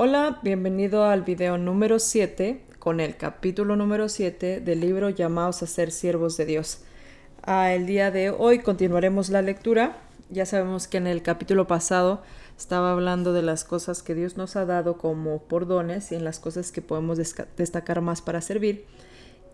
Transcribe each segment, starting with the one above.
Hola, bienvenido al video número 7 con el capítulo número 7 del libro Llamados a ser siervos de Dios. El día de hoy continuaremos la lectura. Ya sabemos que en el capítulo pasado estaba hablando de las cosas que Dios nos ha dado como por dones y en las cosas que podemos destacar más para servir.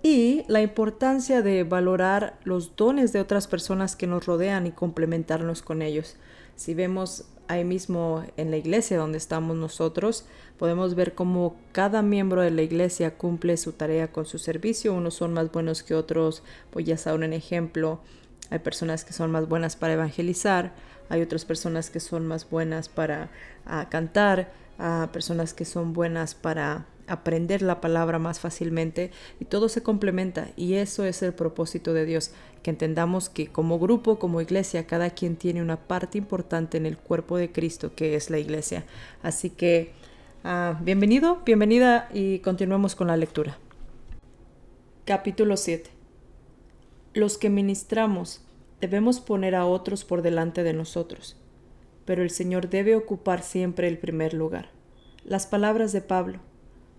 Y la importancia de valorar los dones de otras personas que nos rodean y complementarnos con ellos. Si vemos ahí mismo en la iglesia donde estamos nosotros, podemos ver cómo cada miembro de la iglesia cumple su tarea con su servicio. Unos son más buenos que otros, pues ya saben un ejemplo. Hay personas que son más buenas para evangelizar, hay otras personas que son más buenas para cantar, personas que son buenas para aprender la palabra más fácilmente, y todo se complementa, y eso es el propósito de Dios, que entendamos que como grupo, como iglesia, cada quien tiene una parte importante en el cuerpo de Cristo, que es la iglesia. Así que bienvenido, bienvenida, y continuemos con la lectura. Capítulo 7. Los que ministramos debemos poner a otros por delante de nosotros, pero el Señor debe ocupar siempre el primer lugar. Las palabras de Pablo: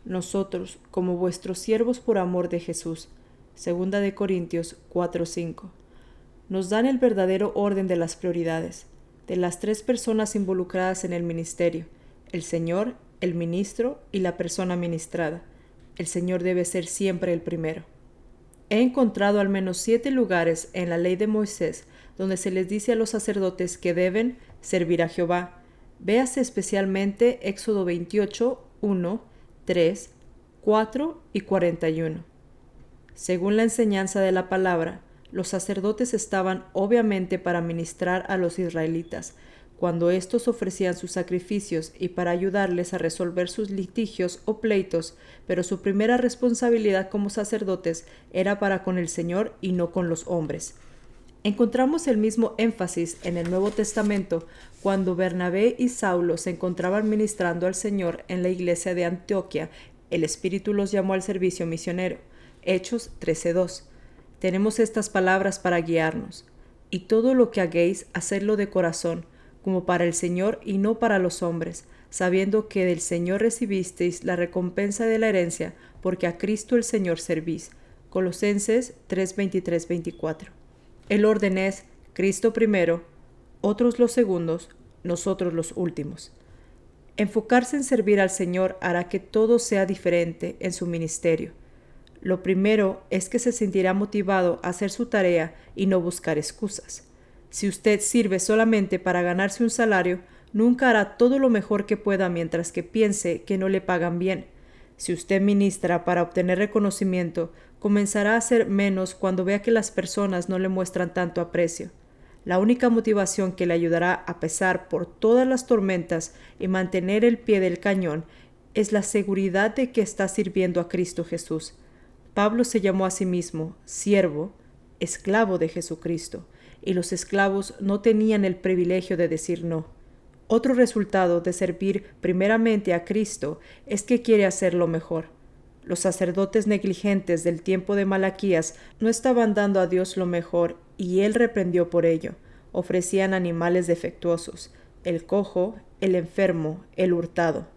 nosotros, como vuestros siervos por amor de Jesús, 2 de Corintios 4:5, nos dan el verdadero orden de las prioridades, de las tres personas involucradas en el ministerio: el Señor, el ministro y la persona ministrada. El Señor debe ser siempre el primero. He encontrado al menos 7 lugares en la ley de Moisés donde se les dice a los sacerdotes que deben servir a Jehová. Véase especialmente Éxodo 28, 1, 3, 4 y 41. Según la enseñanza de la palabra, los sacerdotes estaban obviamente para ministrar a los israelitas cuando éstos ofrecían sus sacrificios y para ayudarles a resolver sus litigios o pleitos, pero su primera responsabilidad como sacerdotes era para con el Señor y no con los hombres. Encontramos el mismo énfasis en el Nuevo Testamento cuando Bernabé y Saulo se encontraban ministrando al Señor en la iglesia de Antioquía. El Espíritu los llamó al servicio misionero. Hechos 13:2. Tenemos estas palabras para guiarnos: y todo lo que hagáis, hacedlo de corazón, como para el Señor y no para los hombres, sabiendo que del Señor recibisteis la recompensa de la herencia, porque a Cristo el Señor servís. Colosenses 3:23-24. El orden es: Cristo primero, otros los segundos, nosotros los últimos. Enfocarse en servir al Señor hará que todo sea diferente en su ministerio. Lo primero es que se sentirá motivado a hacer su tarea y no buscar excusas. Si usted sirve solamente para ganarse un salario, nunca hará todo lo mejor que pueda mientras que piense que no le pagan bien. Si usted ministra para obtener reconocimiento, comenzará a hacer menos cuando vea que las personas no le muestran tanto aprecio. La única motivación que le ayudará a pesar por todas las tormentas y mantener el pie del cañón es la seguridad de que está sirviendo a Cristo Jesús. Pablo se llamó a sí mismo siervo, esclavo de Jesucristo, y los esclavos no tenían el privilegio de decir no. Otro resultado de servir primeramente a Cristo es que quiere hacerlo mejor. Los sacerdotes negligentes del tiempo de Malaquías no estaban dando a Dios lo mejor, y él reprendió por ello. Ofrecían animales defectuosos: el cojo, el enfermo, el hurtado.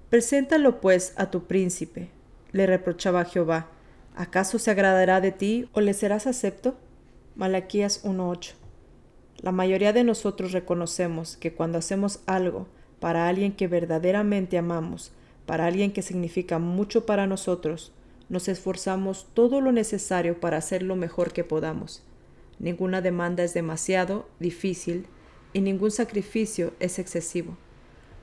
Preséntalo pues a tu príncipe, le reprochaba Jehová. ¿Acaso se agradará de ti o le serás acepto? Malaquías 1:8. La mayoría de nosotros reconocemos que cuando hacemos algo para alguien que verdaderamente amamos, para alguien que significa mucho para nosotros, nos esforzamos todo lo necesario para hacer lo mejor que podamos. Ninguna demanda es demasiado difícil y ningún sacrificio es excesivo.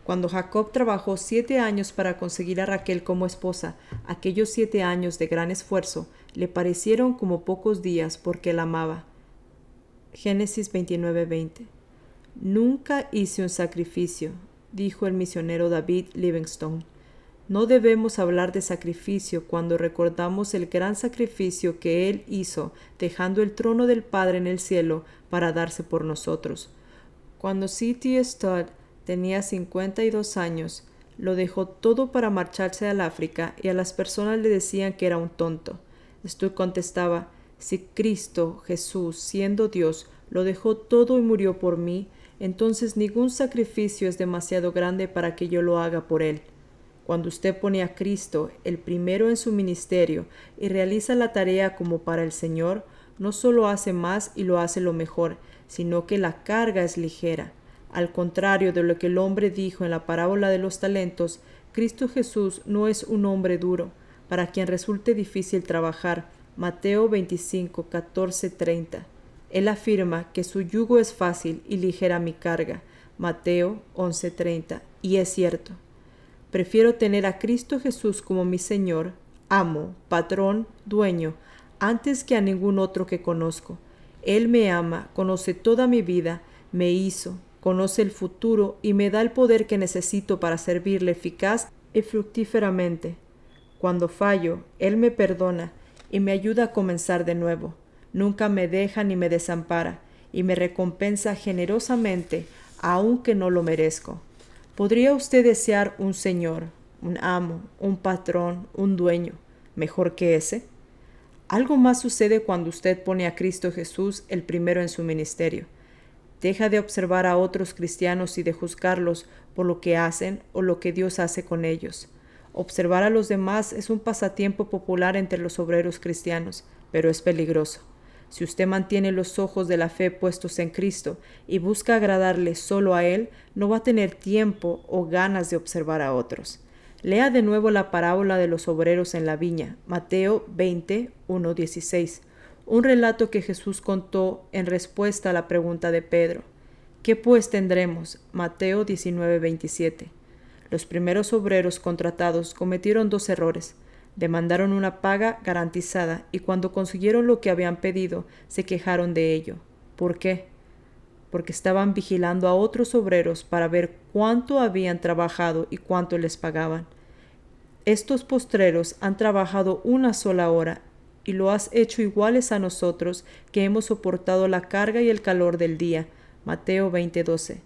Cuando Jacob trabajó 7 años para conseguir a Raquel como esposa, aquellos 7 años de gran esfuerzo le parecieron como pocos días porque la amaba. Génesis 29:20. Nunca hice un sacrificio, dijo el misionero David Livingstone. No debemos hablar de sacrificio cuando recordamos el gran sacrificio que Él hizo, dejando el trono del Padre en el cielo para darse por nosotros. Cuando C.T. Studd tenía 52 años, lo dejó todo para marcharse al África y a las personas le decían que era un tonto. Studd contestaba: si Cristo Jesús, siendo Dios, lo dejó todo y murió por mí, entonces ningún sacrificio es demasiado grande para que yo lo haga por él. Cuando usted pone a Cristo el primero en su ministerio y realiza la tarea como para el Señor, no solo hace más y lo hace lo mejor, sino que la carga es ligera. Al contrario de lo que el hombre dijo en la parábola de los talentos, Cristo Jesús no es un hombre duro, para quien resulte difícil trabajar. Mateo 25, 14, 30. Él afirma que su yugo es fácil y ligera mi carga. Mateo 11, 30. Y es cierto. Prefiero tener a Cristo Jesús como mi Señor, amo, patrón, dueño, antes que a ningún otro que conozco. Él me ama, conoce toda mi vida, me hizo, conoce el futuro y me da el poder que necesito para servirle eficaz y fructíferamente. Cuando fallo, Él me perdona y me ayuda a comenzar de nuevo. Nunca me deja ni me desampara y me recompensa generosamente, aunque no lo merezco. ¿Podría usted desear un señor, un amo, un patrón, un dueño mejor que ese? Algo más sucede cuando usted pone a Cristo Jesús el primero en su ministerio. Deja de observar a otros cristianos y de juzgarlos por lo que hacen o lo que Dios hace con ellos. Observar a los demás es un pasatiempo popular entre los obreros cristianos, pero es peligroso. Si usted mantiene los ojos de la fe puestos en Cristo y busca agradarle solo a Él, no va a tener tiempo o ganas de observar a otros. Lea de nuevo la parábola de los obreros en la viña, Mateo 20, 1-16, un relato que Jesús contó en respuesta a la pregunta de Pedro. ¿Qué pues tendremos? Mateo 19, 27. Los primeros obreros contratados cometieron 2 errores. Demandaron una paga garantizada y cuando consiguieron lo que habían pedido, se quejaron de ello. ¿Por qué? Porque estaban vigilando a otros obreros para ver cuánto habían trabajado y cuánto les pagaban. Estos postreros han trabajado una sola hora y lo has hecho iguales a nosotros que hemos soportado la carga y el calor del día. Mateo 20:12.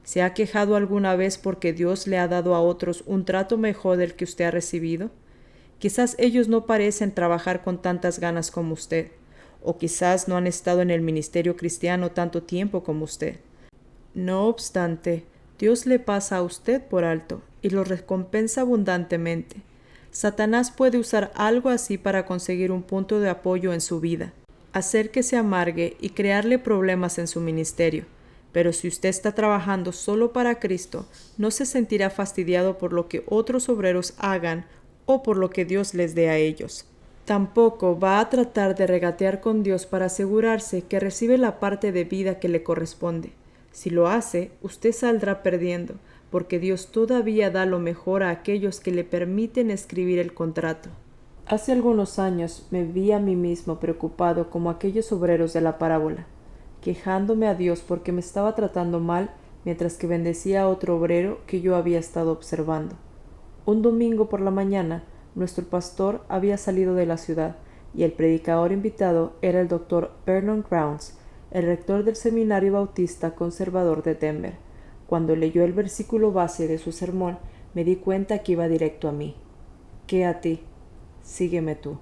¿Se ha quejado alguna vez porque Dios le ha dado a otros un trato mejor del que usted ha recibido? Quizás ellos no parecen trabajar con tantas ganas como usted, o quizás no han estado en el ministerio cristiano tanto tiempo como usted. No obstante, Dios le pasa a usted por alto y lo recompensa abundantemente. Satanás puede usar algo así para conseguir un punto de apoyo en su vida, hacer que se amargue y crearle problemas en su ministerio. Pero si usted está trabajando solo para Cristo, no se sentirá fastidiado por lo que otros obreros hagan o por lo que Dios les dé a ellos. Tampoco va a tratar de regatear con Dios para asegurarse que recibe la parte de vida que le corresponde. Si lo hace, usted saldrá perdiendo, porque Dios todavía da lo mejor a aquellos que le permiten escribir el contrato. Hace algunos años me vi a mí mismo preocupado como aquellos obreros de la parábola, quejándome a Dios porque me estaba tratando mal mientras que bendecía a otro obrero que yo había estado observando. Un domingo por la mañana, nuestro pastor había salido de la ciudad y el predicador invitado era el Dr. Vernon Grounds, el rector del Seminario Bautista Conservador de Denver. Cuando leyó el versículo base de su sermón, me di cuenta que iba directo a mí. ¿Qué a ti? Sígueme tú.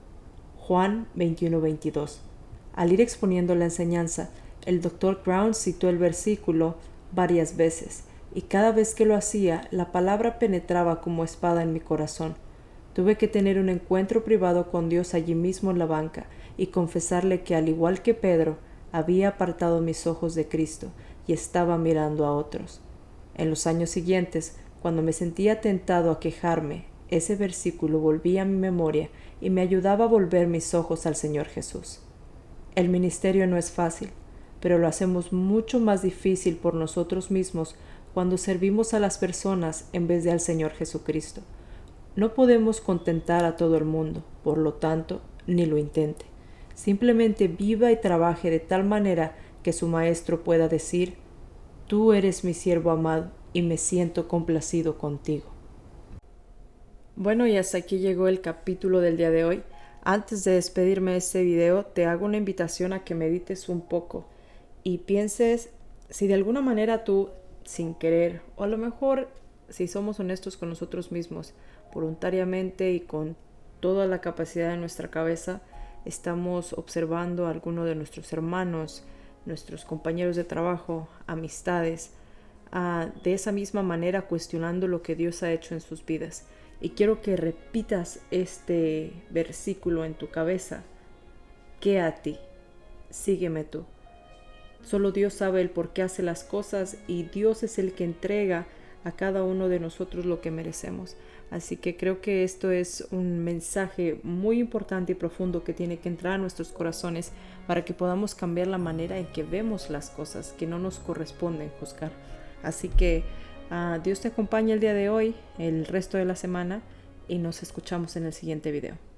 Juan 21:22. Al ir exponiendo la enseñanza, el Dr. Grounds citó el versículo varias veces, y cada vez que lo hacía, la palabra penetraba como espada en mi corazón. Tuve que tener un encuentro privado con Dios allí mismo en la banca y confesarle que, al igual que Pedro, había apartado mis ojos de Cristo y estaba mirando a otros. En los años siguientes, cuando me sentía tentado a quejarme, ese versículo volvía a mi memoria y me ayudaba a volver mis ojos al Señor Jesús. El ministerio no es fácil, pero lo hacemos mucho más difícil por nosotros mismos cuando servimos a las personas en vez de al Señor Jesucristo. No podemos contentar a todo el mundo, por lo tanto, ni lo intente. Simplemente viva y trabaje de tal manera que su maestro pueda decir: «Tú eres mi siervo amado y me siento complacido contigo». Bueno, y hasta aquí llegó el capítulo del día de hoy. Antes de despedirme de este video, te hago una invitación a que medites un poco y pienses si de alguna manera tú, sin querer, o a lo mejor, si somos honestos con nosotros mismos, voluntariamente y con toda la capacidad de nuestra cabeza, estamos observando a alguno de nuestros hermanos, nuestros compañeros de trabajo, amistades, de esa misma manera cuestionando lo que Dios ha hecho en sus vidas. Y quiero que repitas este versículo en tu cabeza. ¿Qué a ti? Sígueme tú. Solo Dios sabe el por qué hace las cosas y Dios es el que entrega a cada uno de nosotros lo que merecemos. Así que creo que esto es un mensaje muy importante y profundo que tiene que entrar a nuestros corazones para que podamos cambiar la manera en que vemos las cosas que no nos corresponden juzgar. Así que Dios te acompañe el día de hoy, el resto de la semana, y nos escuchamos en el siguiente video.